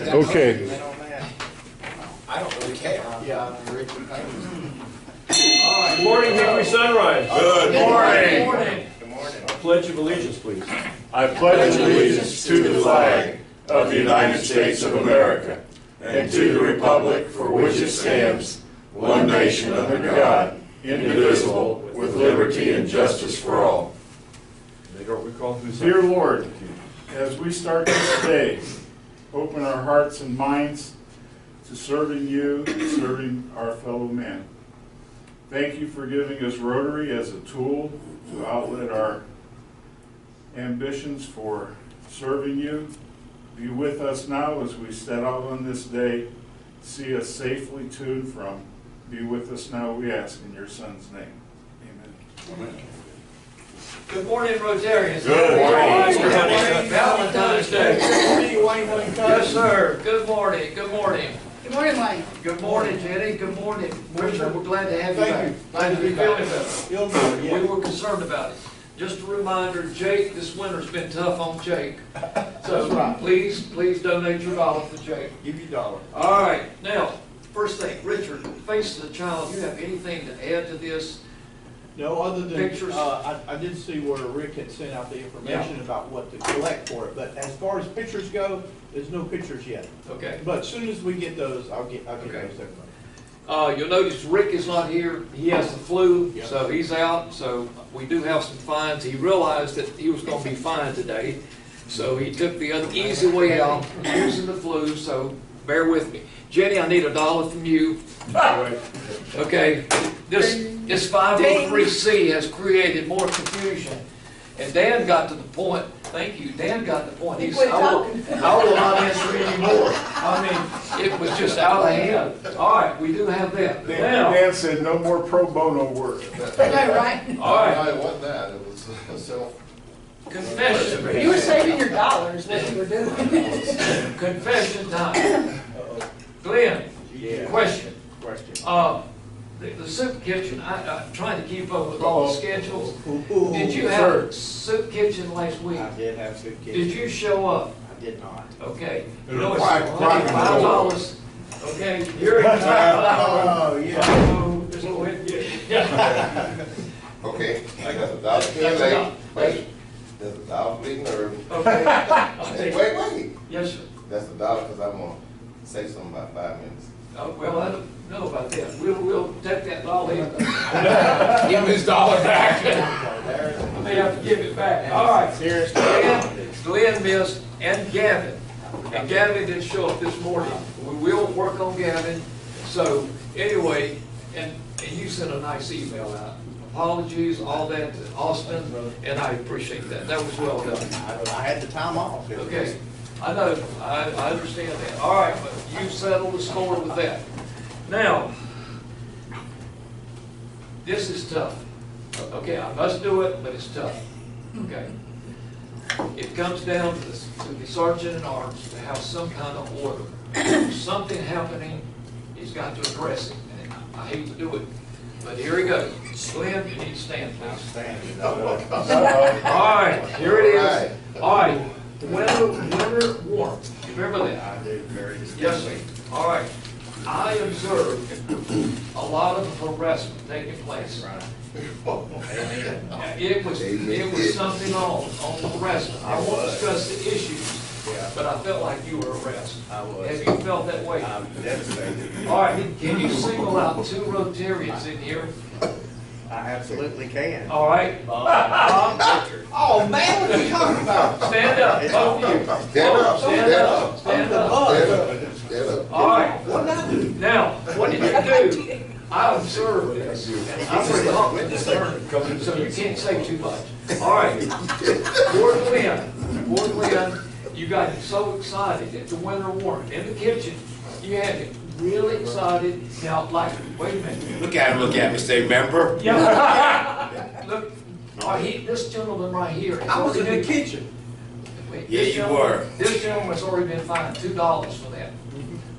Okay. I don't really care. Yeah. Good morning, Hickory Sunrise. Good morning. Good morning. Pledge of allegiance, please. I pledge allegiance to the flag of the United States of America and to the republic for which it stands, one nation under God, indivisible, with liberty and justice for all. Dear Lord, as we start this day, open our hearts and minds to serving you and serving our fellow men. Thank you for giving us Rotary as a tool to outlet our ambitions for serving you. Be with us now as we set out on this day. See us safely to and from. Be with us now, we ask in your Son's name. Amen. Amen. Good morning, Rotarians. Good morning. Happy Valentine's Day. Good morning, Wayne. Yes, sir. Good morning. Good morning. Good morning, Mike. Good morning, Jenny. Good morning. Richard, we're glad to have you Thank back. you. Glad to be feeling better. Feel good, yeah. We were concerned about it. Just a reminder, Jake, this winter's been tough on Jake. So That's right. please donate your dollar for Jake. Give you $1. All right. Now, first thing, Richard, face of the child, you have anything to add to this? No, other than, Pictures? I did see where Rick had sent out the information about what to collect for it, but as far as pictures go, there's no pictures yet. Okay. But as soon as we get those, I'll get Okay. those to everybody. You'll notice Rick is not here. He has the flu, Yep. so he's out. So we do have some fines. He realized that he was going to be fined today, so he took the other easy way out, using the flu. So bear with me, Jenny. I need $1 from you. Okay, this 503C has created more confusion, and Dan got to the point. Thank you, Dan got to the point. He's, I will not answer anymore. I mean, it was just out of hand. All right, we do have that. Now, Dan said no more pro bono work. I know, right? all right, It wasn't that, it was self. confession. You were saving your dollars, what you were doing. Confession time. Glenn, Yeah. question. Question. The soup kitchen, I'm trying to keep up with all the schedules. Ooh, Did you have soup kitchen last week? I did have soup kitchen. Did you show up? I did not. Okay. It You know, was it's quite $5. Okay, you're in Oh, yeah. Just go ahead and get it. Okay, I got That's $1 enough. late. That's $1 bleeding early. Okay. I'll take it. Wait. Yes, sir. That's $1 because I'm gonna say something about 5 minutes. Well, I don't know about that. We'll take that $1 in. Give him his $1 back. I may have to give it back. All right. Seriously. Glenn missed, and Gavin. And Gavin didn't show up this morning. We will work on Gavin. So anyway, and you sent a nice email out. Apologies, all that to Austin, and I appreciate that. That was well done. I had the time off. Okay, I know, I understand that. All right, but you settled the score with that. Now, this is tough. Okay, I must do it, but it's tough. Okay? It comes down to the sergeant at arms to have some kind of order. If something happening, he's got to address it. And I hate to do it, but here he goes. Glenn, you need to stand, please. All right, here it is. All right, winter warmth. You remember that? I did very Yes, sir. All right. I observed a lot of harassment taking place. It was something on the harassment. I won't discuss the issues, but I felt like you were harassed. I was. Have you felt that way? I'm devastated. All right, can you single out 2 Rotarians in here? I absolutely can. All right? Oh, man, what are you talking about? Stand up, both of you. Stand up, Stand up, stand up. Stand up. All right. What did I do? Now, what did you do? I observed this, and I'm pretty concerned, so you can't say too much. All right. Poor Glenn, you got so excited at the winter warmth in the kitchen. You had it really excited. Now, like, wait a minute. Look at me, say member. Yeah. Look, this gentleman right here. I was in the kitchen. Wait, Yeah, this you gentleman- were. This gentleman's already been fined $2 for that.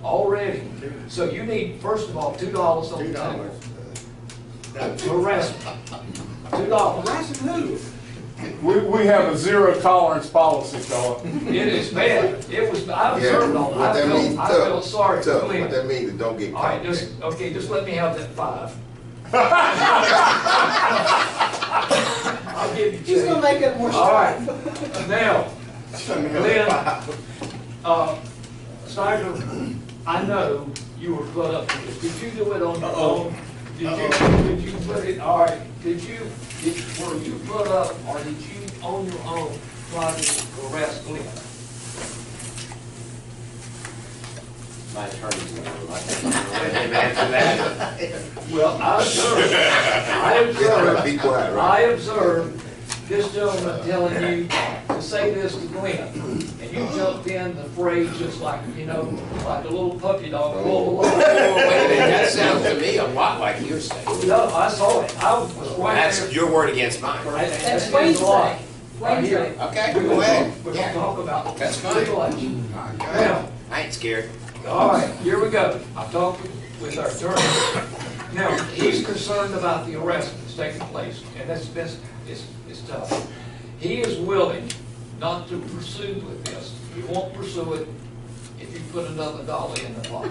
Already. So you need, first of all, $2 on the table. Harassment. $2. Harassing who? We have a zero tolerance policy, fella. It is bad. It was, I Yeah, observed all what that. that means, I felt tough, sorry for tough. Glenn. What that means is don't get All right, caught. just let me have that 5. I'll give you 10. He's gonna make it more All right, strict. now, Glenn, Snyder, I know you were put up to this. Did you do it on your own? Did you put it, all right, were you put up, or did you on your own try to arrest Glenn? My attorney's going to let him answer that. Well, I observed, Be quiet, I right? observed this gentleman telling you to say this to Glenn, and you jumped in the phrase just like, you know, like a little puppy dog. Wait a minute, that sounds to me a lot like hearsay. No, I saw it. I was right That's there. your word against mine. That's a Wayne's lot. say. Right Wayne's here. say. Okay, We're go ahead. gonna talk about That's fine. legislation. Now, I ain't scared. all right, here we go. I talked with our attorney. Now, he's concerned about the arrest that's taking place, and it's tough. He is willing not to pursue with this. He won't pursue it if you put another dolly in the pot.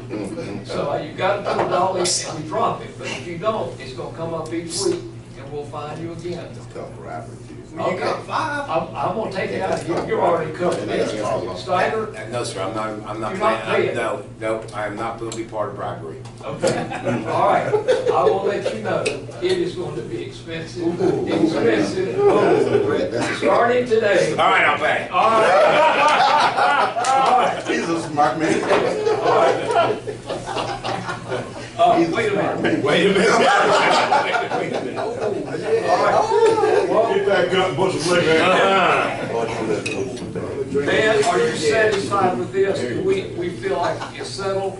So you gotta put a dolly and we drop it, but if you don't, it's gonna come up each week and we'll find you again. Tough rapper, too. Okay. You got 5. I'm gonna take it out of you. You're already covered. Steiner, No, sir, I'm not You're not paying. paying. No, I am not going to be part of bribery. okay, all right. I will let you know, it is going to be expensive, starting today. All right, I'll pay. All right. All right. He's a smart man. All right. Wait a minute. Wait a minute. All right. Well, Get that gun, bush of liquor. man, are you satisfied with this? Do we feel like it's settled?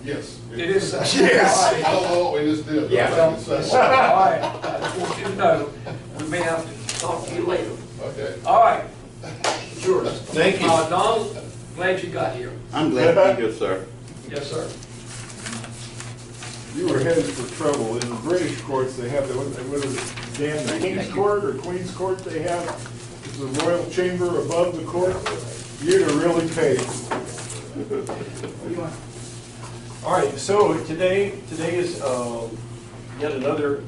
Yes. It is settled. Yes. All right. we just did. Yeah. All right. I just want you to know, we may have to talk to you later. Okay. All right. Sure. Thank you. Donald, glad you got here. I'm glad to be here, sir. Yes, sir. You were headed for trouble. In the British courts, they have, what is it, Dan, the King's Court or Queen's Court they have? It's the royal chamber above the court. You'd have really paid. All right, so today is yet another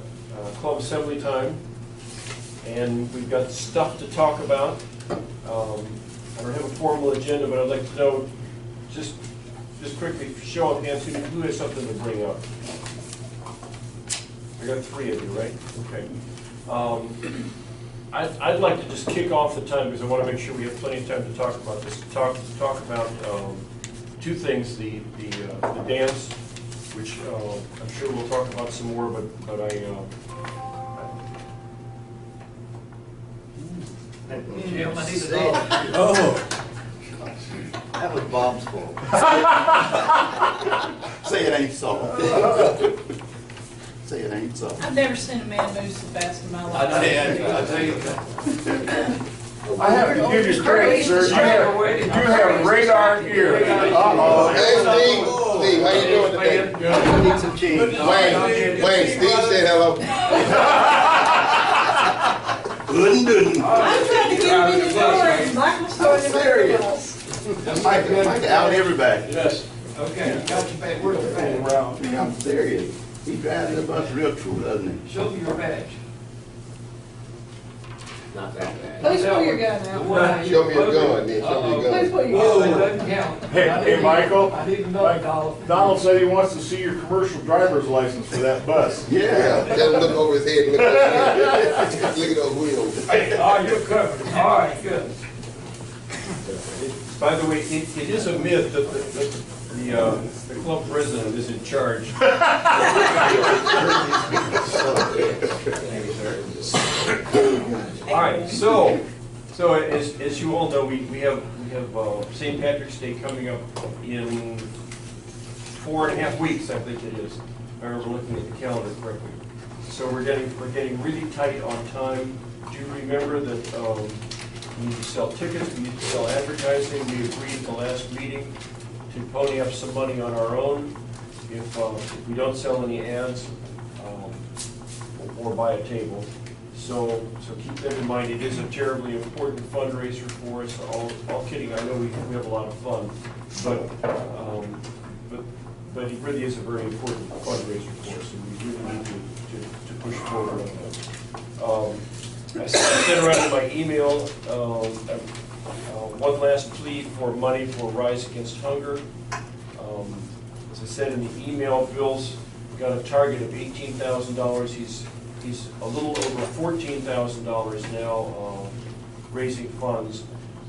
club assembly time, and we've got stuff to talk about. I don't have a formal agenda, but I'd like to know, just quickly, show of hands, who has something to bring up? I got 3 of you, right? Okay. I'd like to just kick off the time, because I want to make sure we have plenty of time to talk about this. Talk about 2 things, the dance, which I'm sure we'll talk about some more, but Jim, I need a dollar. Oh. That was Bob's fault. Say it ain't so. Say it ain't so. I've never seen a man move so fast in my life. I tell you. I have to give you credit, sir. You have radar ear. Uh-oh. Hey, Steve, how you doing today? I need some change. Wayne, Steve said hello. Good and good. I'm trying to get him in the door and Michael's starting to everybody else. Mike out everybody. Yes. Okay, you got your badge. Where's your badge? I'm serious. He drives the bus real true, doesn't he? Show me your badge. Not that bad. Please pull your gun The out. one I- Show me your gun, then. Show me your Please gun. pull your Oh, gun it out. doesn't count. Hey, Michael. I didn't know, Donald. Donald said he wants to see your commercial driver's license for that bus. Yeah, tell him to look over his head, look over his head. Look at those wheels. Oh, you're covered. All right, good. by the way, it is a myth that the club president is in charge. All right, so as you all know, we have St. Patrick's Day coming up in 4.5 weeks, I think it is. If I remember looking at the calendar correctly. So we're getting really tight on time. Do you remember that we need to sell tickets, we need to sell advertising? We agreed at the last meeting to pony up some money on our own if we don't sell any ads or buy a table. So keep that in mind. It is a terribly important fundraiser for us. All kidding, I know we have a lot of fun, but it really is a very important fundraiser for us, and we really need to push forward on that. I sent around in my email one last plea for money for Rise Against Hunger. As I said in the email, Bill's got a target of $18,000. He's a little over $14,000 now raising funds.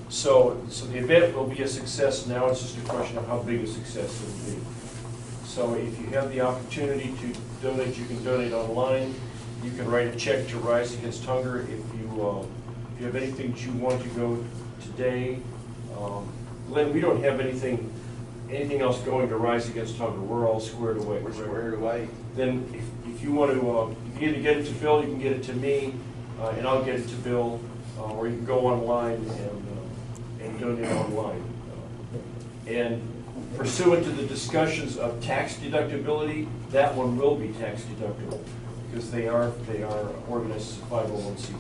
So the event will be a success now. It's just a question of how big a success it will be. So if you have the opportunity to donate, you can donate online. You can write a check to Rise Against Hunger. If you have anything that you want to go today, Glenn, we don't have anything else going to Rise Against Hunger. We're all squared away. We're squared away. Then if you want to, you can either get it to Bill, you can get it to me, and I'll get it to Bill, or you can go online and donate online. And pursuant to the discussions of tax deductibility, that one will be tax deductible because they are organized as a 501c3.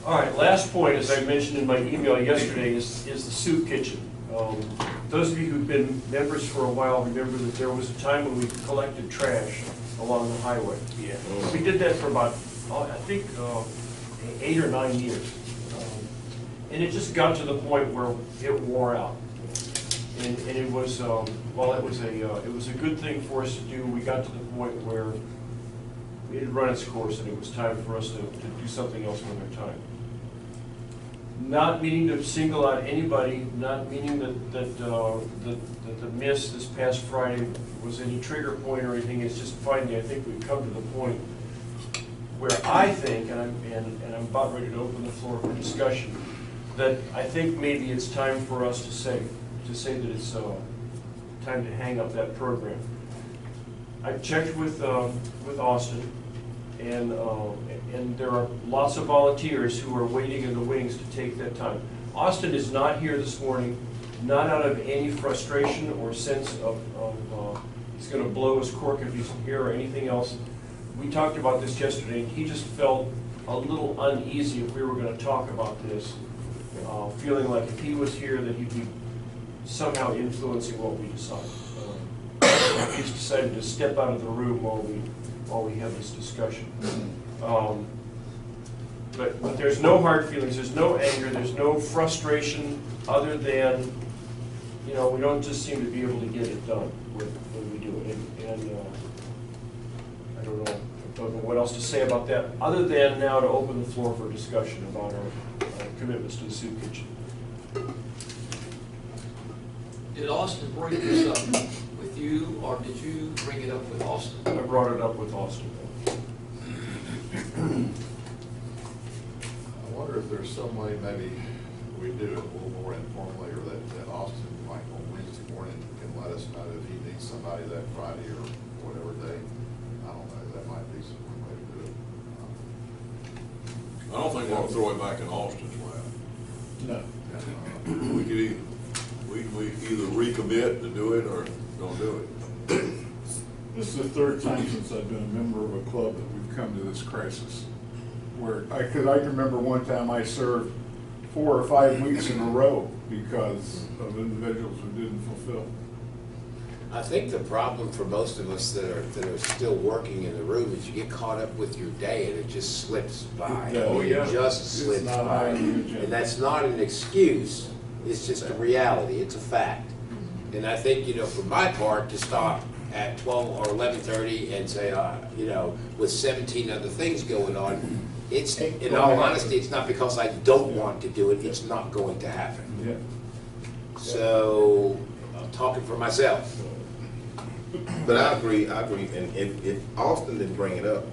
All right, last point, as I mentioned in my email yesterday, is the soup kitchen. Those of you who've been members for a while remember that there was a time when we collected trash along the highway. Yeah. We did that for about, I think, 8 or 9 years. And it just got to the point where it wore out. And it was, while it was a good thing for us to do, we got to the point where it had run its course and it was time for us to do something else with our time. Not meaning to single out anybody, not meaning that the miss this past Friday was any trigger point or anything. It's just finally, I think we've come to the point where I think, and I'm about ready to open the floor for discussion, that I think maybe it's time for us to say that it's time to hang up that program. I've checked with Austin, and there are lots of volunteers who are waiting in the wings to take that time. Austin is not here this morning, not out of any frustration or sense of he's going to blow his cork if he's here or anything else. We talked about this yesterday, and he just felt a little uneasy if we were going to talk about this, feeling like if he was here that he'd be somehow influencing what we decide. He's decided to step out of the room while we have this discussion. But there's no hard feelings, there's no anger, there's no frustration other than, we don't just seem to be able to get it done when we do it. And I don't know what else to say about that, other than now to open the floor for discussion about our commitments to the soup kitchen. Did Austin bring this up with you, or did you bring it up with Austin? I brought it up with Austin. I wonder if there's some way maybe we do it a little more informally, or that Austin, like on Wednesday morning, can let us know if he needs somebody that Friday or whatever day. I don't know, that might be some way to do it. I don't think we're gonna throw it back in Austin's lap. No. We could we either recommit to do it or don't do it. This is the third time since I've been a member of a club that we've come to this crisis. Because I can remember one time I served 4 or 5 weeks in a row because of individuals who didn't fulfill. I think the problem for most of us that are still working in the room is you get caught up with your day and it just slips by. Yeah. Oh, It just It's slips not by. high on the agenda. And that's not an excuse, it's just a reality, it's a fact. And I think, for my part, to stop at 12 or 11:30 and say, with 17 other things going on, it's, in all honesty, it's not because I don't want to do it, it's not going to happen. Yeah. So, I'm talking for myself. But I agree, and if Austin didn't bring it up,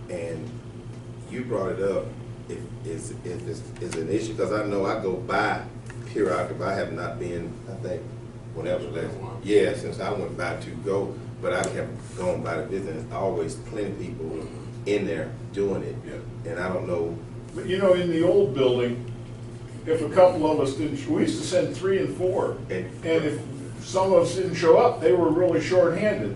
and you brought it up, if it's an issue, because I know I go by periodically, I have not been, I think, whenever last, yeah, since I went by to go, but I kept going by the business, always plenty of people in there doing it, Yeah. and I don't know. But in the old building, if a couple of us didn't, we used to send 3 and 4, and if some of us didn't show up, they were really short-handed.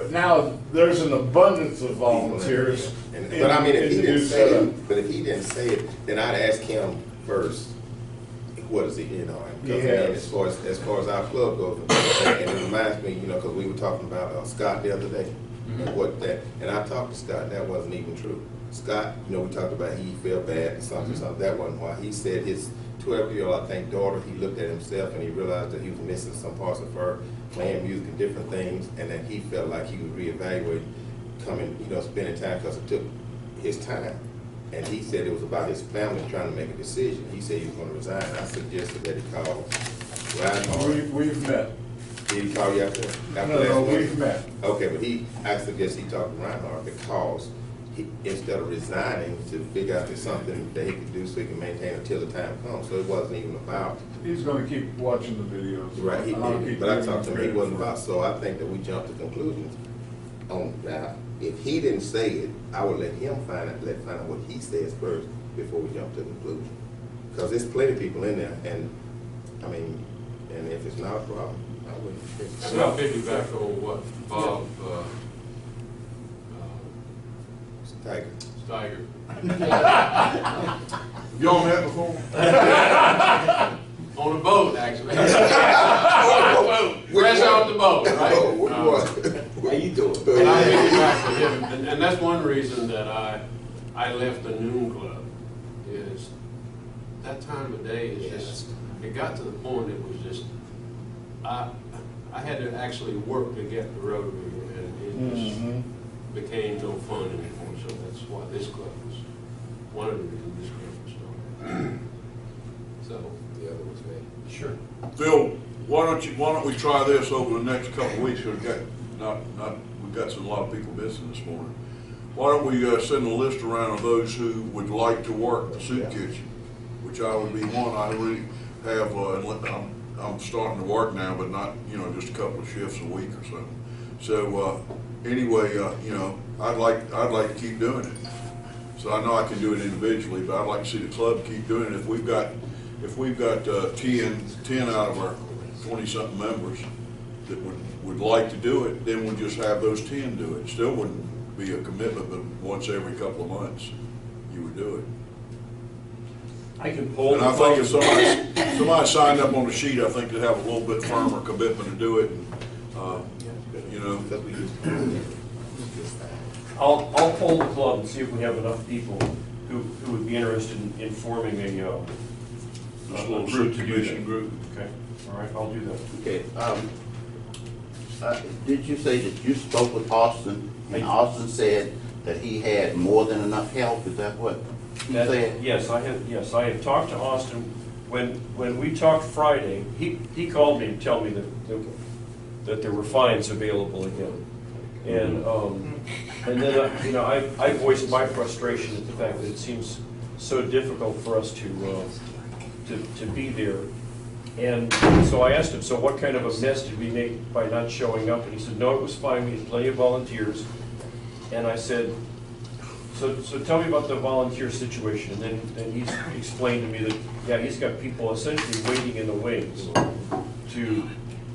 But now there's an abundance of volunteers. But I mean, if he in the didn't new say setup. it, but if he didn't say it, then I'd ask him first, what is he, you know? Because Yes. as far as our club goes, and it reminds me, you know, because we were talking about Scott the other day, and what that, and I talked to Scott, that wasn't even true. Scott, you know, we talked about he felt bad and something, that wasn't why. He said his 12-year-old, I think, daughter, he looked at himself and he realized that he was missing some parts of her, playing music and different things, and that he felt like he would reevaluate coming, you know, spending time, because it took his time. And he said it was about his family trying to make a decision. He said he was gonna resign. I suggested that he call Ryan. We've met. Did he call you after? No, we've met. Okay, but I suggest he talked to Reinhardt because instead of resigning, to figure out there's something that he could do so he can maintain until the time comes. So it wasn't even about. He's gonna keep watching the videos. Right, he and I'll did, keep but I giving talked to him, he credit wasn't for it. about, so I think that we jumped to conclusions on that. If he didn't say it, I would let him find out what he says first before we jump to conclusion. Because there's plenty of people in there, and, I mean, and if it's not a problem, I wouldn't. So I'll piggyback on what Bob, Tiger. Steiger. You on that before? On a boat, actually. Fresh off the boat, right? Oh, what you want? How you doing? And I piggyback with him, and that's one reason that I left the noon club, is that time of day is just, it got to the point it was just, I had to actually work to get the Rotary, and it just became no fun anymore, so that's why this club was, one of the reasons this club was started. So, The other was me. sure. Phil, why don't we try this over the next couple of weeks? We've got we've got a lot of people missing this morning. Why don't we send a list around of those who would like to work the soup kitchen, which I would be one. I really have. I'm starting to work now, but not, you know, just a couple of shifts a week or something. So anyway, you know, I'd like to keep doing it. So I know I can do it individually, but I'd like to see the club keep doing it. If we've got 10 out of our 20-something members that would like to do it, then we'll just have those 10 do it. Still wouldn't be a commitment, but once every couple of months, you would do it. I can pull. And I think if somebody signed up on the sheet, I think they'd have a little bit firmer commitment to do it. And, you know, Because we used to. I'll poll the club and see if we have enough people who would be interested in forming Just a a little group to do commission that. group. Okay, all right, I'll do that. Okay, did you say that you spoke with Austin, and Austin said that he had more than enough help? Is that what he said? Yes, I have talked to Austin. When we talked Friday, he called me to tell me that there were fines available again. And then, you know, I voiced my frustration at the fact that it seems so difficult for us to be there. And so I asked him, so what kind of a mess did we make by not showing up? And he said, no, it was fine, we had plenty of volunteers. And I said, so tell me about the volunteer situation. And then he explained to me that, yeah, he's got people essentially waiting in the wings to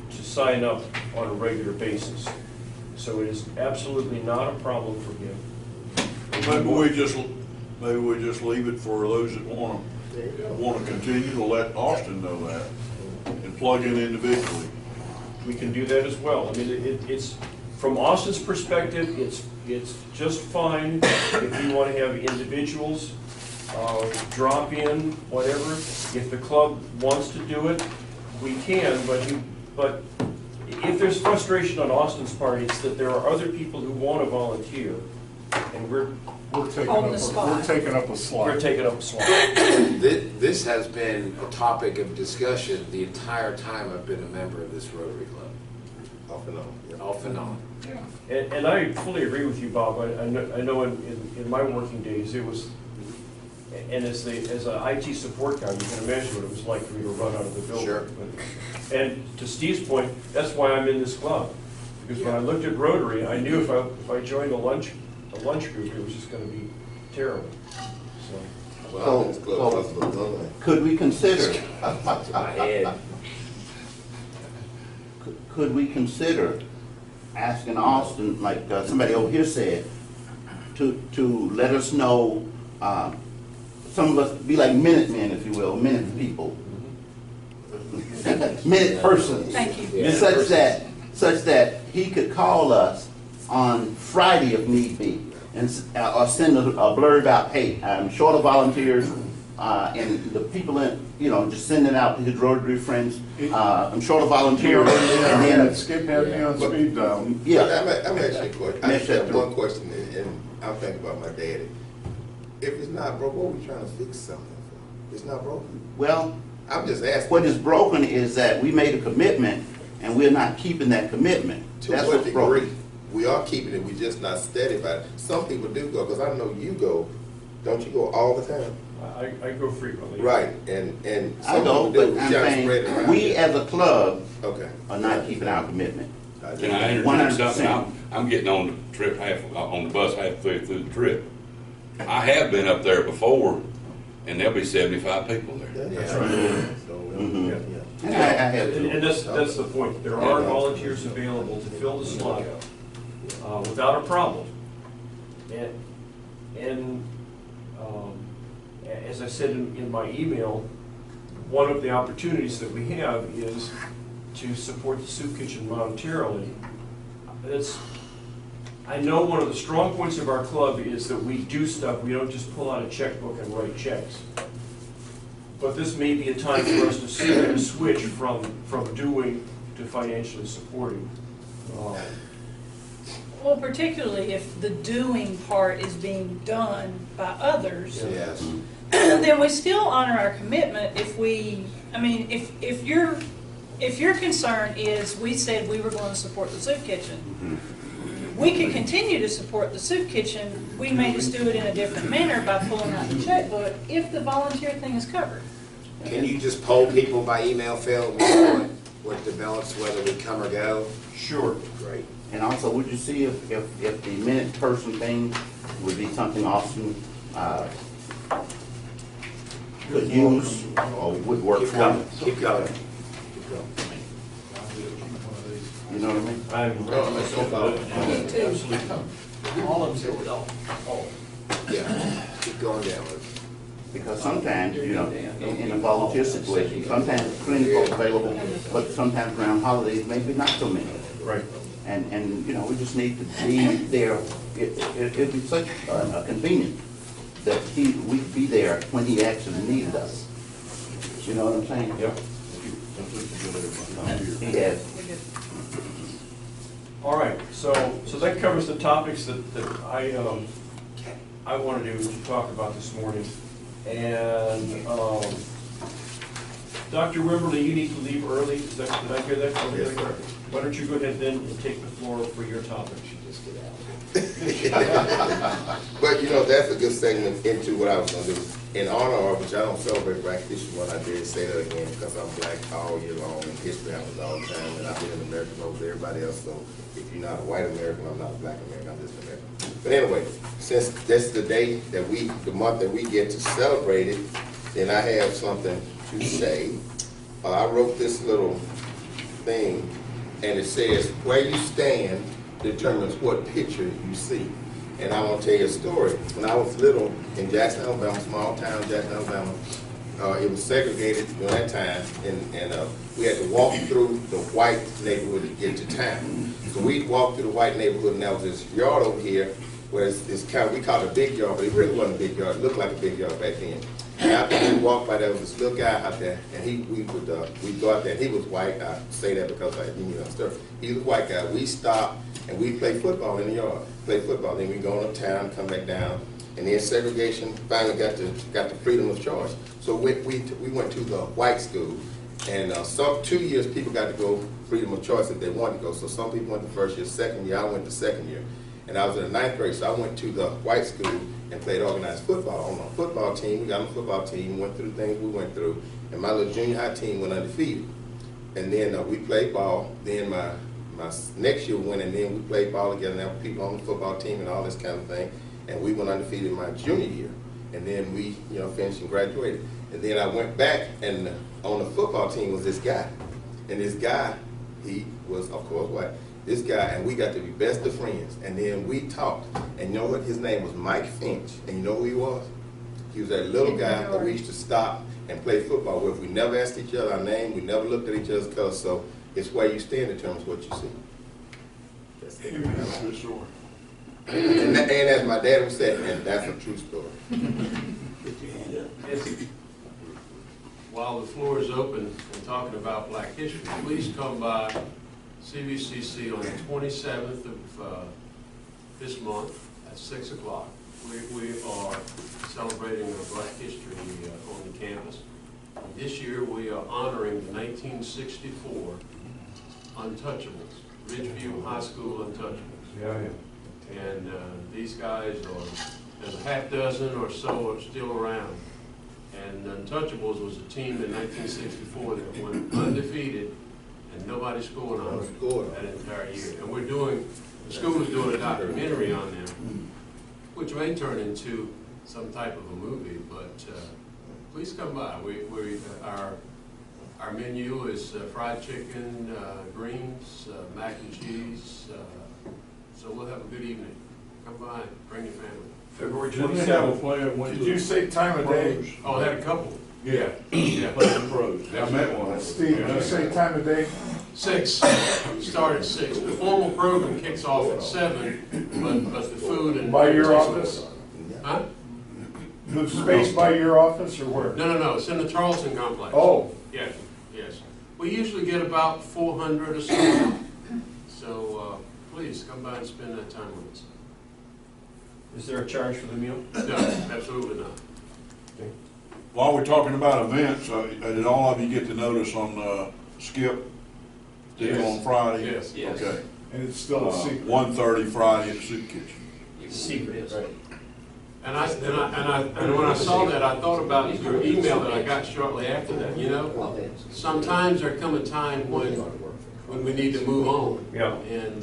sign up on a regular basis. So it is absolutely not a problem for him. maybe we just leave it for those that want to continue to let Austin know that and plug in individually. We can do that as well. I mean, it's from Austin's perspective, it's just fine if you want to have individuals drop in, whatever. If the club wants to do it, we can. But if there's frustration on Austin's part, it's that there are other people who want to volunteer, and we're taking On up the a- spot. We're taking up a slot. we're taking up a slot. This has been a topic of discussion the entire time I've been a member of this Rotary Club, Off and on. Yeah. off and on. And I fully agree with you, Bob. I know in my working days, it was, and as an IT support guy, you can imagine what it was like for me to run out of the building. Sure. And to Steve's point, that's why I'm in this club. Because when I looked at Rotary, I knew if I joined a lunch group, it was just gonna be terrible. So, Well, I'm in this club, So- that's what I'm doing. Could we consider, My head. could we consider asking Austin, like somebody over here said, to let us know, some of us be like minute men, if you will, minute people. Minute persons. Thank you. Such that he could call us on Friday if need be, and or send a blurb out, hey, I'm short of volunteers, and the people in, just sending out to his Rotary friends, I'm short of volunteers. And then Skip had me on speed dial. Yeah. I'm asking a question. I just have one question, and I'm thinking about my daddy. If it's not broke, what are we trying to fix something for? It's not broken. Well, I'm just asking. what is broken is that we made a commitment and we're not keeping that commitment. To That's what what's degree? broken. We are keeping it, we just not steady about it. Some people do go, because I know you go. Don't you go all the time? I go frequently. Right, and I some know, people do. but I'm Try to saying, spread it around. we as a club Okay. are not keeping our commitment. Can I interject something? I'm getting on the trip on the bus halfway through the trip. I have been up there before, and there'll be 75 people there. Yeah. That's So, right. Mhm. yeah. And I have And to. that's the point. There are volunteers available to fill the slot without a problem. And as I said in my email, one of the opportunities that we have is to support the soup kitchen monetarily. I know one of the strong points of our club is that we do stuff. We don't just pull out a checkbook and write checks. But this may be a time for us to see a switch from doing to financially supporting. Well, particularly if the doing part is being done by others, Yes. then we still honor our commitment if your concern is, we said we were going to support the soup kitchen, we could continue to support the soup kitchen, we may just do it in a different manner by pulling out the checkbook if the volunteer thing is covered. Can you just poll people by email, Phil, what develops, whether we come or go? Sure. Great. And also, would you see if the minute person thing would be something Austin could use or would work Keep for going, him? keep going. Keep going. You know what I mean? I'm ready myself out. Me too. Absolutely. All of them do it all. Yeah, keep going down. Because sometimes, in a volunteer situation, sometimes clinical available, but sometimes around holidays, maybe not so many. Right. And we just need to be there. It'd be such a convenience that we'd be there when he actually needed us. You know what I'm saying? Yep. He has. All right, so that covers the topics that I wanted to talk about this morning. And Dr. Wimberly, you need to leave early. Did I hear that correctly? Yes, sir. Why don't you go ahead then and take the floor for your topic? But that's a good segment into what I was gonna do. In honor of, which I don't celebrate Black History Month, I did say that again because I'm black all year long and history happens all the time, and I've been an American over everybody else. So if you're not a white American, I'm not a black American, I'm just American. But anyway, since that's the day that the month that we get to celebrate it, then I have something to say. I wrote this little thing, and it says, where you stand determines what picture you see. And I want to tell you a story. When I was little in Jackson, Alabama, small town Jackson, Alabama, it was segregated during that time, and we had to walk through the white neighborhood to get to town. So we'd walk through the white neighborhood, and there was this yard over here where it's kind of, we called it a big yard, but it really wasn't a big yard. It looked like a big yard back then. And after we walked by, there was this little guy out there, and we'd go out there, and he was white. I say that because I stuff. He was a white guy. We stopped, and we played football in the yard. Play football, then we go on uptown, come back down, and then segregation finally got the freedom of choice. So we went to the white school, and 2 years people got to go freedom of choice if they wanted to go. So some people went the first year, second year. I went the second year, and I was in the 9th grade, so I went to the white school and played organized football on a football team. We got on a football team, went through the things we went through, and my little junior high team went undefeated. And then we played ball. Then my next year we went, and then we played ball together. And there were people on the football team and all this kind of thing. And we went undefeated my junior year. And then we, finished and graduated. And then I went back, and on the football team was this guy. And this guy, he was, of course, white. This guy, and we got to be best of friends. And then we talked. And you know what? His name was Mike Finch. And you know who he was? He was that little guy that we used to stop and play football with. We never asked each other our name. We never looked at each other's colors. So it's where you stand in terms of what you see. That's it. That's for sure. And as my dad would say, and that's a true story. While the floor is open and talking about Black History, please come by CVCC on the 27th of this month at 6 o'clock. We are celebrating Black History on the campus. This year we are honoring the 1964 Untouchables, Ridgeview High School Untouchables. Yeah. And these guys there's a half dozen or so are still around. And Untouchables was a team in 1964 that went undefeated and nobody scored on them that entire year. And the school is doing a documentary on them, which may turn into some type of a movie, but please come by. Our menu is fried chicken, greens, mac and cheese, so we'll have a good evening. Come by, bring your family. February Didn't they have 27th. Did you say time of day? Oh, they had a couple. Yeah. Yeah. I met one. Steve, did you say time of day? 6, start at 6. The formal program kicks off at 7, but the food and. By your office? Huh? The space by your office or where? No, it's in the Charleston complex. Oh. Yes. We usually get about 400 or so. So, please come by and spend that time with us. Is there a charge for the meal? No, absolutely not. While we're talking about events, did all of you get the notice on Skip deal on Friday? Yes. Okay. And it's still a secret. 1:30 Friday at the Soup Kitchen. Secret, right. And when I saw that, I thought about your email that I got shortly after that. You know, sometimes there come a time when we need to move on. Yeah. And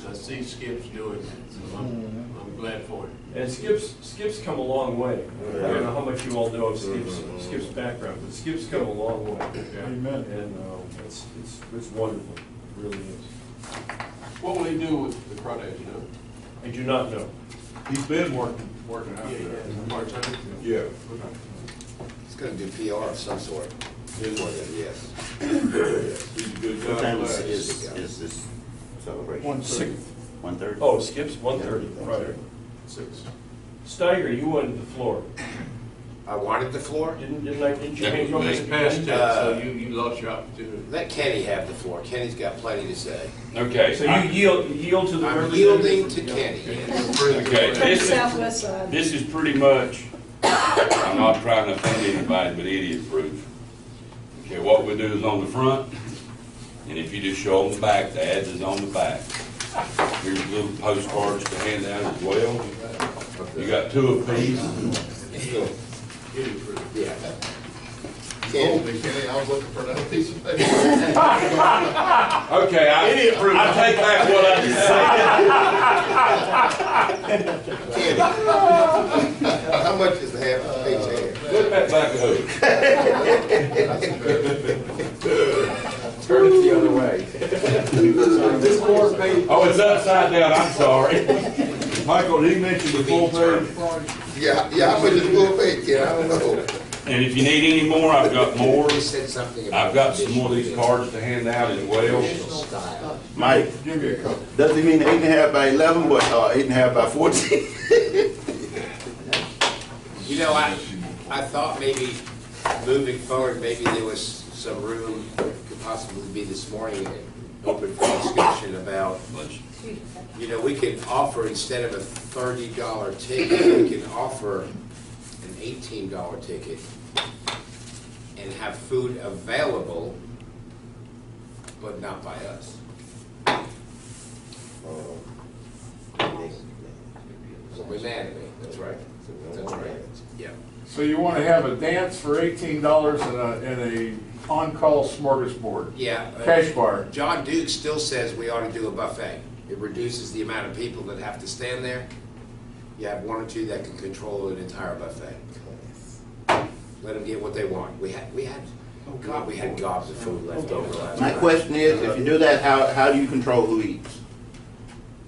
I see Skip's doing that, so I'm glad for him. And Skip's come a long way. I don't know how much you all know of Skip's background, but Skip's come a long way. Amen. And it's wonderful, it really is. What will he do with the Crawdads, you know? I do not know. He's been working out there. Part-time? Yeah. He's gonna do PR of some sort. Yes. He's a good What time guy. is this celebration? 1:30. 1:30? Oh, Skip's 1:30, Friday. 6. Steiger, you wanted the floor. I wanted the floor. Didn't you Yeah, hang on It's this past 10, Uh, so you lost your opportunity. Let Kenny have the floor. Kenny's got plenty to say. Okay. So you yield to the I'm representative? yielding to Kenny. Okay, From the southwest side. this is pretty much, I'm not trying to offend anybody, but idiot proof. Okay, what we do is on the front, and if you just show them the back, the ads is on the back. Here's little postcards to hand out as well. You got 2 apiece. Yeah. Kenny, I was looking for another piece of paper. Okay, I take back what I said. Kenny, how much is half a page ad? Put that back hook. Turn it the other way. This board paid. Oh, it's upside down, I'm sorry. Michael, did he mention the full page? Yeah, how much is full page, Kenny? I don't know. And if you need any more, I've got more. He said something about. I've got some more of these cards to hand out as well. Style. Mike, Give me a couple. does it mean 8.5 by 11, but 8.5 by 14? You know, I thought maybe moving forward, maybe there was some room, could possibly be this morning, open for discussion about, you know, we can offer, instead of a $30 ticket, we can offer an $18 ticket and have food available, but not by us. So we're mad at me, that's right. That's right. Yeah. So you want to have a dance for $18 and a on-call smorgasbord? Yeah. Cash bar. John Duke still says we ought to do a buffet. It reduces the amount of people that have to stand there. You have 1 or 2 that can control an entire buffet. Let them get what they want. We had Oh, God, we had gobs of food left over last My night. question is, if you do that, how do you control who eats?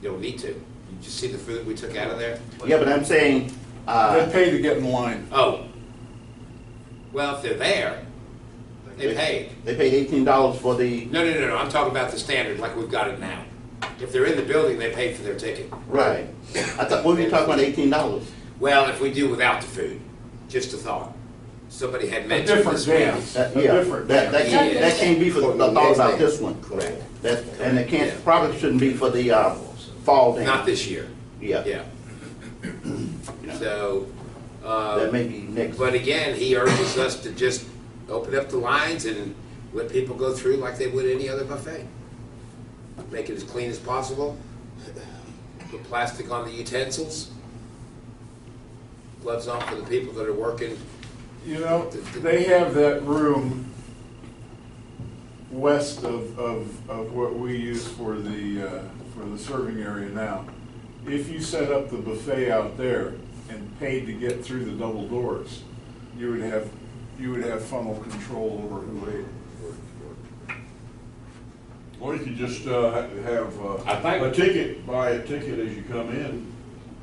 You don't need to. You just see the food we took out of there? Yeah, but I'm saying, They pay to get in line. Oh. Well, if they're there, they paid. they paid $18 for the, No, I'm talking about the standard like we've got it now. If they're in the building, they paid for their ticket. right. I thought, what were you talking about, $18? Well, if we do without the food, just a thought. Somebody had A mentioned different this dance. week. Yeah, different that can't be for the thought about this one. Correct. And it can't, probably shouldn't be for the fall dance. Not this year. Yeah. Yeah. So, That may be next. but again, he urges us to just open up the lines and let people go through like they would any other buffet. Make it as clean as possible. Put plastic on the utensils. Gloves on for the people that are working. You know, they have that room west of what we use for the serving area now. If you set up the buffet out there and paid to get through the double doors, you would have funnel control over who ate. Or you could just have I think- a ticket, buy a ticket as you come in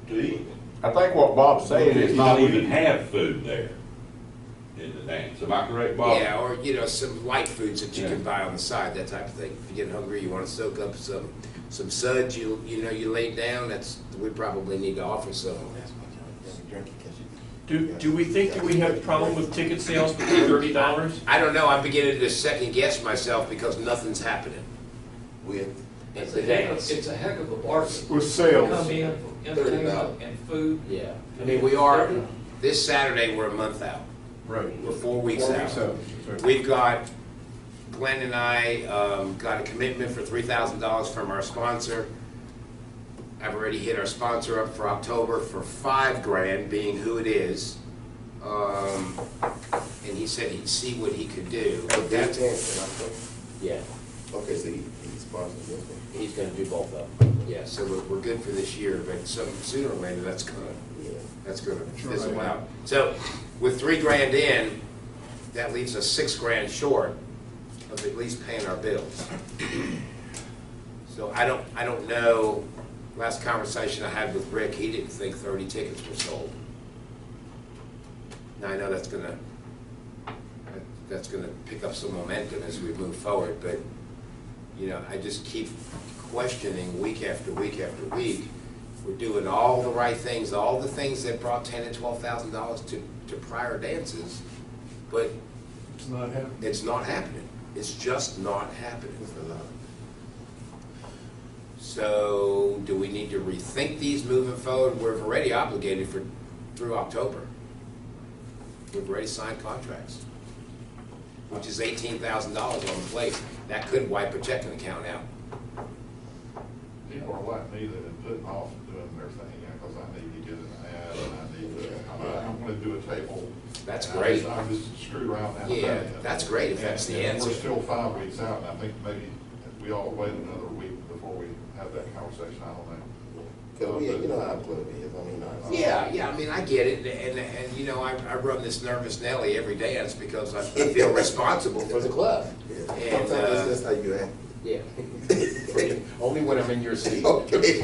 to eat. I think what Bob's saying It's is not even have food there in the dance. Am I correct, Bob? Yeah, or, some light foods that you can buy on the side, that type of thing. If you get hungry, you want to soak up some suds, you laid down, we probably need to offer some. Do we think that we have a problem with ticket sales for $30? I don't know, I'm beginning to second guess myself because nothing's happening With at the dance. It's a heck of a bargain. With sales. Come in for entertainment and food. Yeah, I mean, this Saturday, we're a month out. Right. We're 4 weeks out. Right. We've got, Glenn and I got a commitment for $3,000 from our sponsor. I've already hit our sponsor up for October for $5,000, being who it is. And he said he'd see what he could do. Yeah, Okay, so he's sponsoring this one. he's gonna do both of them. Yeah, so we're good for this year, but sooner or later, that's gonna fizzle out. So with $3,000 in, that leaves us $6,000 short of at least paying our bills. So I don't know, last conversation I had with Rick, he didn't think 30 tickets were sold. Now I know that's gonna pick up some momentum as we move forward, but I just keep questioning week after week after week. We're doing all the right things, all the things that brought $10,000 and $12,000 to prior dances, but It's not happening. it's not happening. It's just not happening. So do we need to rethink these moving forward? We're already obligated through October. We've already signed contracts, which is $18,000 on the plate. That could wipe a checking account out. People are like me that have been putting off doing their thing, because I need to get an ad, and I'm gonna do a table. That's and great. I just screw around and have Yeah, it. that's great if that's the answer. We're still 5 weeks out, and I think maybe if we all wait another week before we have that conversation, I don't know. Cause you know how club is, I mean, Yeah, I mean, I get it, and I run this nervous Nelly every dance because I feel responsible for the club. And, sometimes that's how you act. yeah. Only when I'm in your seat. Okay.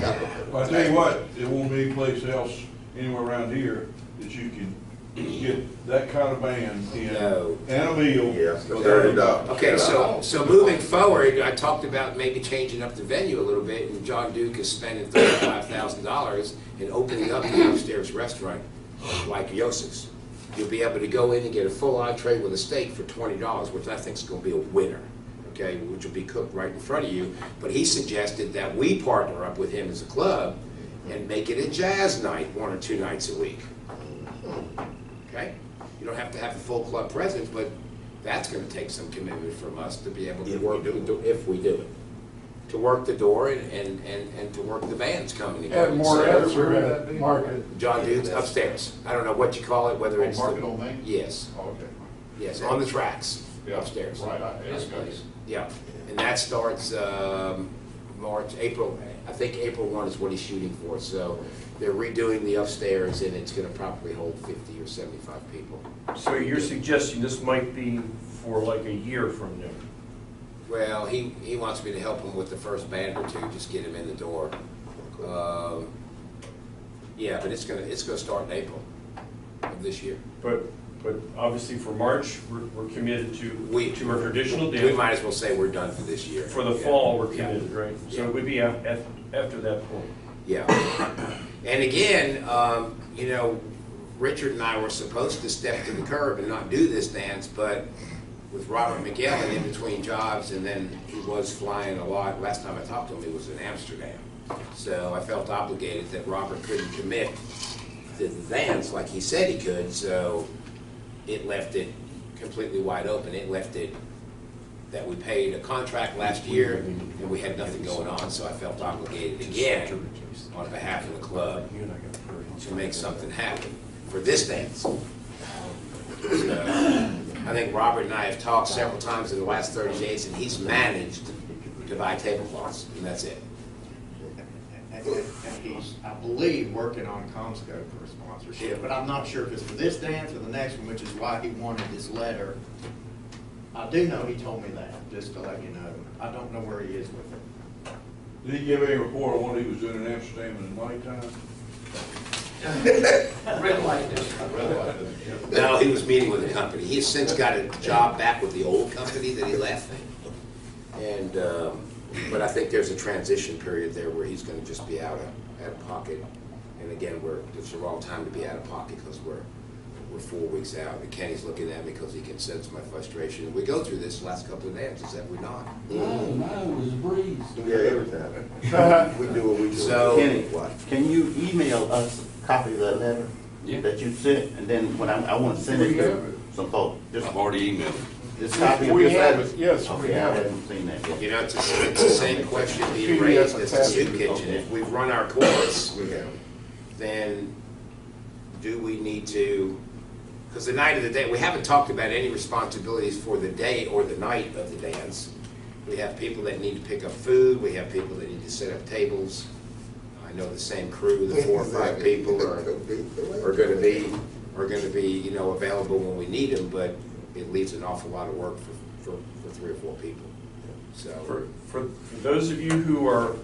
Well, I tell you what, there won't be any place else anywhere around here that you can get that kind of band in No. and a meal. Yeah, for $30. Okay, so moving forward, I talked about maybe changing up the venue a little bit, and John Duke is spending $35,000 and opening up the upstairs restaurant like Yosef's. You'll be able to go in and get a full entree with a steak for $20, which I think is going to be a winner, okay, which will be cooked right in front of you. But he suggested that we partner up with him as a club and make it a jazz night 1 or 2 nights a week. Okay? You don't have to have a full club presence, but that's going to take some commitment from us to be able to work if we do it. To work the door and to work the bands coming together. Add more So, ads for that market. John Duke's upstairs. I don't know what you call it, whether it's Market on Main? Yes, Oh, okay. yes, on the tracks Yeah, upstairs. Right, This got place. you. Yeah, and that starts April. I think April 1 is what he's shooting for. So they're redoing the upstairs, and it's going to probably hold 50 or 75 people. So you're suggesting this might be for like a year from now. Well, he wants me to help him with the first band or two, just get him in the door. Yeah, but it's gonna start in April of this year. But obviously for March, we're committed to our traditional dance. We might as well say we're done for this year. For the fall, we're committed, right? So it would be after that point. Yeah. And again, you know, Richard and I were supposed to step to the curb and not do this dance, but with Robert McGillen in between jobs, and then he was flying a lot. Last time I talked to him, he was in Amsterdam. So I felt obligated that Robert couldn't commit to the dance like he said he could, so it left it completely wide open. It left it that we paid a contract last year and we had nothing going on, so I felt obligated again on behalf of the club to make something happen for this dance. So, I think Robert and I have talked several times in the last 30 days, and he's managed to buy tablecloths, and that's it. And he's, I believe, working on Comscope for a sponsorship, but I'm not sure if it's for this dance or the next one, which is why he wanted this letter. I do know he told me that, just to let you know. I don't know where he is with it. Did he give any report on what he was doing in Amsterdam in the nighttime? Red light district. No, he was meeting with the company. He has since got a job back with the old company that he left. And, but I think there's a transition period there where he's gonna just be out of pocket. And again, it's the wrong time to be out of pocket because we're 4 weeks out. And Kenny's looking at me because he can sense my frustration. And we go through this last couple of dances, have we not? No, it was a breeze. Yeah, every time. We do what we do. So, Kenny, can you email us a copy of that letter that you sent, and then when I want to send it to some folks? Just I've already emailed it. this copy of We this have letter? it, yes, Okay, we I have it. haven't seen that yet. you know, it's the same question being raised as the soup kitchen. If we've run our course, then do we need to, because the night of the day, we haven't talked about any responsibilities for the day or the night of the dance. We have people that need to pick up food, we have people that need to set up tables. I know the same crew, the 4 or 5 people are going to be, you know, available when we need them, but it leaves an awful lot of work for 3 or 4 people. So For those of you who are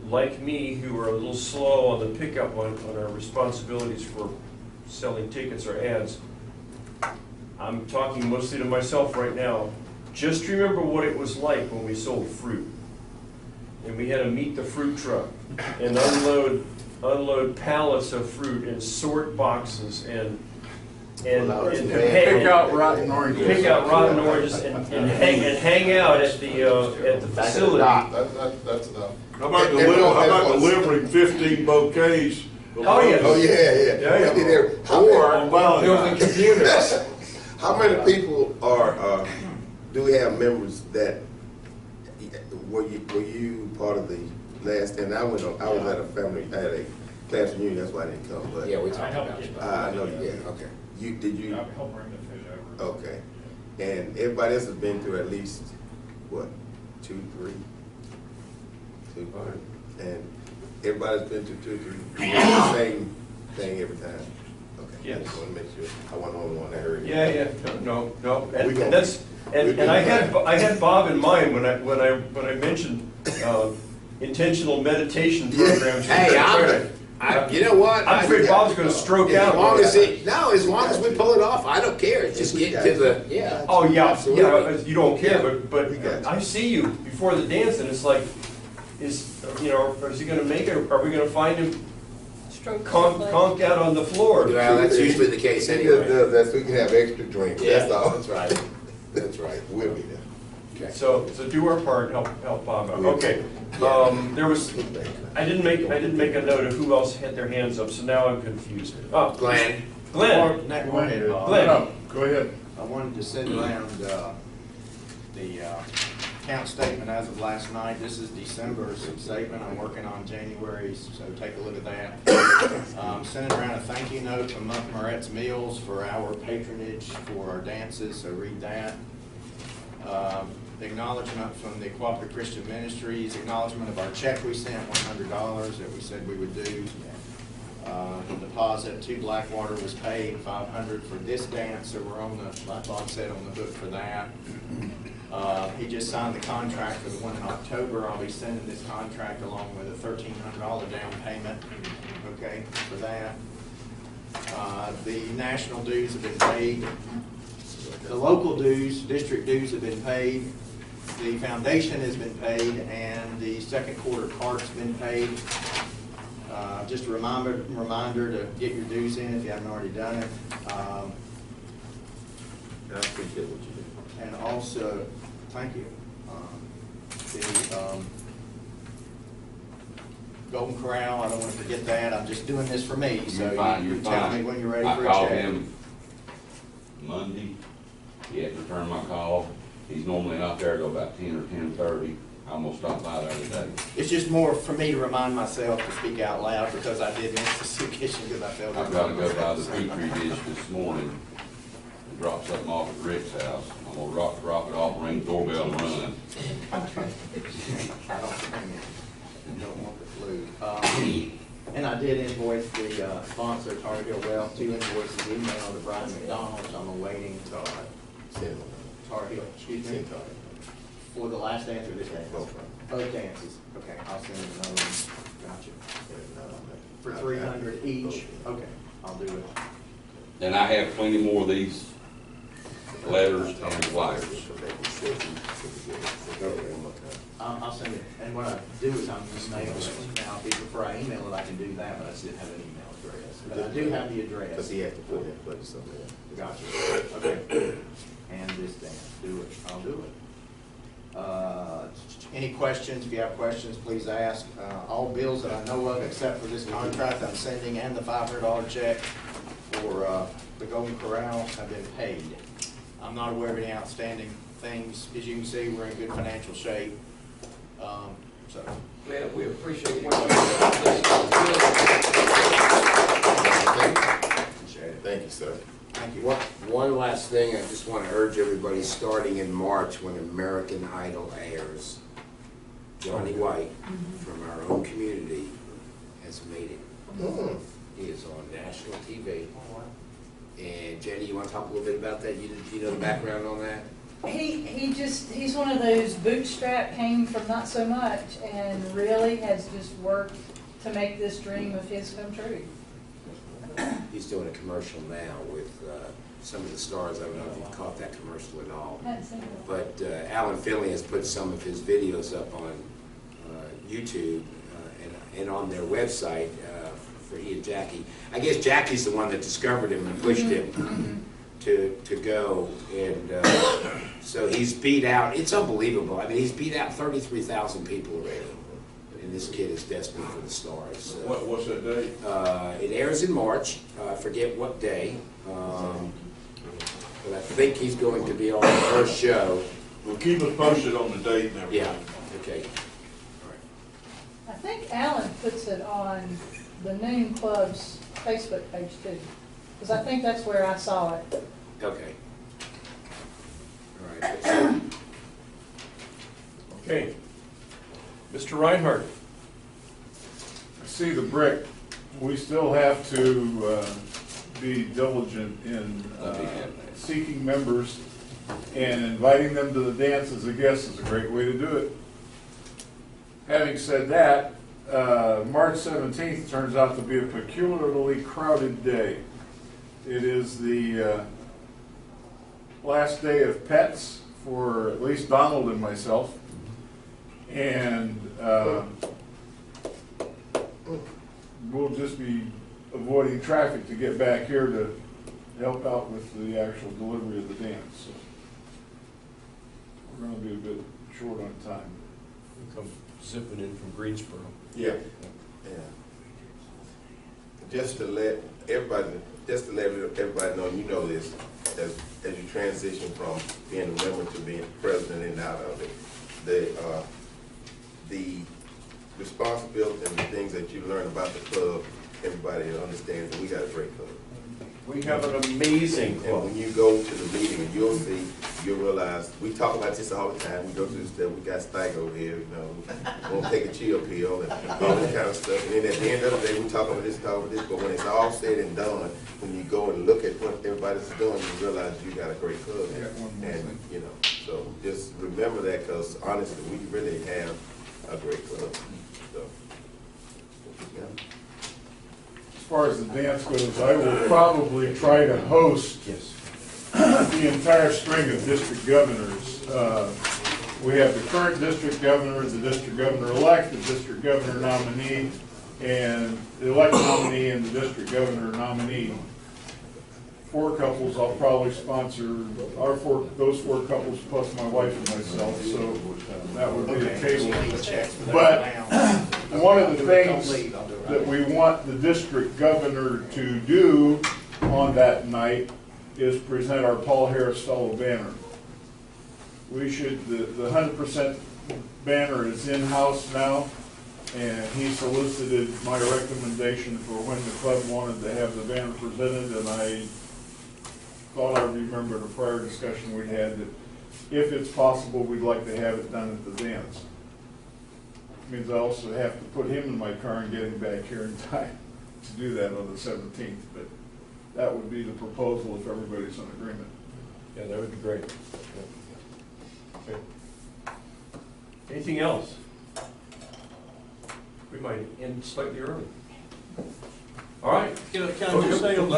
like me, who are a little slow on the pickup on our responsibilities for selling tickets or ads, I'm talking mostly to myself right now. Just remember what it was like when we sold fruit. And we had to meet the fruit truck and unload pallets of fruit and sort boxes and Pick out rotten oranges. Pick out rotten oranges and hang out at the facility. That's enough. How about delivering 15 bouquets? Oh, yes. Oh, yeah. Or Building computers. How many people do we have members that, were you part of the last, and I was at a family, I had a class reunion, that's why I didn't come, but. yeah, we talked about it. I know you did, okay. Did you? Help bring the food over. Okay. And everybody else has been through at least, what, 2, 3? 2, 3. And everybody's been through 2, 3. The same thing every time? Okay. Yes. I just want to make sure, I wasn't the only one that heard it. Yeah, no, We and gonna- that's, and I had Bob in mind when I mentioned intentional meditation programs. Hey, you know what? I'm afraid Bob's gonna stroke out. As long as we pull it off, I don't care. Just get to the, yeah. Oh, yeah, Absolutely. you don't care, We but got you. I see you before the dance, and it's like, is he gonna make it, or are we gonna find him Stroke. conked out on the floor? Well, that's usually the case He just anyway. does that so we can have extra drinks, Yeah, that's all. that's right. That's right, we'll be there. Okay. So do our part, help Bob out. Okay, there was, I didn't make a note of who else had their hands up, so now I'm confused. Oh, Glenn. Glenn, Go ahead, Bob. Glenn. Go around. I wanted to send around the account statement as of last night. This is December's statement. I'm working on January's, so take a look at that. Sending around a thank you note from Muff Moret's Meals for our patronage for our dances, so read that. Acknowledgement from the Cooperative Christian Ministries, acknowledgement of our check we sent, $100 that we said we would do. The deposit to Blackwater was paid, $500 for this dance, so we're on the, like Bob said, on the hook for that. He just signed the contract for the one in October. I'll be sending this contract along with a $1,300 down payment, okay, for that. The national dues have been paid. The local dues, district dues have been paid. The foundation has been paid, and the second quarter cart's been paid. Just a reminder to get your dues in if you haven't already done it. I appreciate what you do. And also, thank you. The Golden Corral, I don't want to forget that. I'm just doing this for me, so You're fine, you tell me when you're ready I for a called check. him Monday, he hadn't returned my call. He's normally not there till about 10 or 10:30. I'm gonna stop by there today. It's just more for me to remind myself to speak out loud because I did miss the soup kitchen because I felt. I've gotta go by the Petri dish this morning and drop something off at Rick's house. I'm gonna drop it off, ring the doorbell and run. I don't want the flu. And I did invoice the sponsor, Tar Heel Wealth, 2 invoices emailed to Brian McDonald, so I'm awaiting Tar Heel, excuse me, for the last dance or this dance? Both dances. Okay, I'll send them another one. Gotcha. For 300 each? Okay, I'll do it. And I have plenty more of these letters and flyers. I'll send it, and what I do is I'm just mailing it. Now, if you prefer I email it, I can do that, but I still have an email address. But I do have the address. Because he has to put that place somewhere. Gotcha. Okay. And this thing, do it, I'll do it. Any questions? If you have questions, please ask. All bills that I know of, except for this contract I'm sending and the $500 check for the Golden Corral, have been paid. I'm not aware of any outstanding things. As you can see, we're in good financial shape. So. Man, we appreciate what Appreciate it. Thank you, sir. Thank you. One last thing, I just want to urge everybody, starting in March when American Idol airs, Johnny White from our own community has made it. He is on national TV. And Jenny, you want to talk a little bit about that? You know the background on that? He's one of those bootstrap, came from not so much, and really has just worked to make this dream of his come true. He's doing a commercial now with some of the stars. I don't know if you've caught that commercial at all. But Alan Finley has put some of his videos up on YouTube and on their website for he and Jackie. I guess Jackie's the one that discovered him and pushed him to go. And so he's beat out, it's unbelievable. I mean, he's beat out 33,000 people already. And this kid is desperate for the stars. What's that date? It airs in March. I forget what day. But I think he's going to be on the first show. Well, keep us posted on the date and everything. Yeah, okay. I think Alan puts it on the Noon Club's Facebook page too, because I think that's where I saw it. Okay. All right. That's it. Okay. Mr. Reinhardt. I see the brick. We still have to be diligent in seeking members, and inviting them to the dance as a guest is a great way to do it. Having said that, March 17th turns out to be a peculiarly crowded day. It is the last day of pets for at least Donald and myself. And we'll just be avoiding traffic to get back here to help out with the actual delivery of the dance. So we're going to be a bit short on time. Come zipping in from Greensboro. Yeah. Just to let everybody know, you know this, as you transition from being a member to being president and out of it, the responsibility and the things that you learn about the club, everybody understands that we got a great club. We have an amazing And club. when you go to the meeting, you'll see you'll realize, we talk about this all the time, we go through stuff, we got stank over here, you know, won't take a chill pill and all this kind of stuff. And then at the end of the day, we talk about this, but when it's all said and done, when you go and look at what everybody's doing, you realize you got a great club. And, you know, so just remember that, because honestly, we really have a great club. So, yeah. As far as the dance goes, I will probably try to host the entire string of district governors. We have the current district governor, the district governor-elect, the district governor nominee, and the elected nominee and the district governor nominee. 4 couples I'll probably sponsor, those 4 couples plus my wife and myself, so that would be the table. But one of the things that we want the district governor to do on that night is present our Paul Harris Fellow banner. We should, the 100% banner is in-house now, and he solicited my recommendation for when the club wanted to have the banner presented, and I thought I remembered a prior discussion we had that if it's possible, we'd like to have it done at the dance. Means I also have to put him in my car and get him back here in time to do that on the 17th, but that would be the proposal if everybody's in agreement. Yeah, that would be great. Okay. Anything else? We might end slightly early. All right. Can I just say on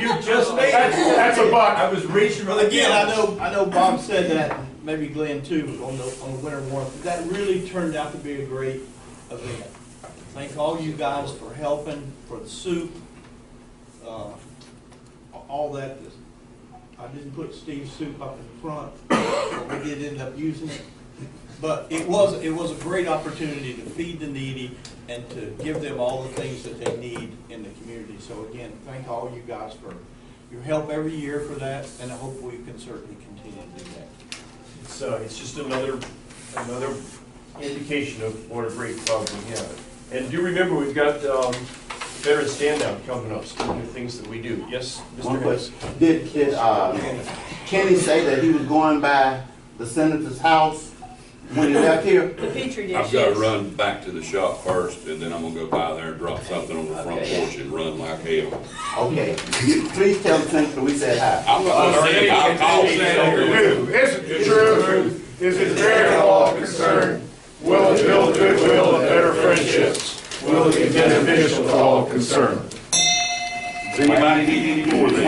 You just made it. That's a buck. I was reaching for the again, I know Bob said that, maybe Glenn too, on the winter warmth. That really turned out to be a great event. Thank all you guys for helping, for the soup, all that. I didn't put Steve's soup up in front, but we did end up using it. But it was a great opportunity to feed the needy and to give them all the things that they need in the community. So again, thank all you guys for your help every year for that, and I hope we can certainly continue to do that. It's just another indication of what a great club we have. And do remember, we've got Veteran Standout coming up, speaking of things that we do. Yes, Mr. One Harris? question. Did Kenny say that he was going by the senator's house when he left here? The Petri dish. I've got to run back to the shop first, and then I'm gonna go by there and drop something on the front porch and run like hell. Okay. Please tell the senator we said hi. I'm gonna say, I'll call Senator. Is it true? Is it fair to all concerned? Will it build goodwill and better friendships? Will it be beneficial to all concerned? Does anybody need any more than?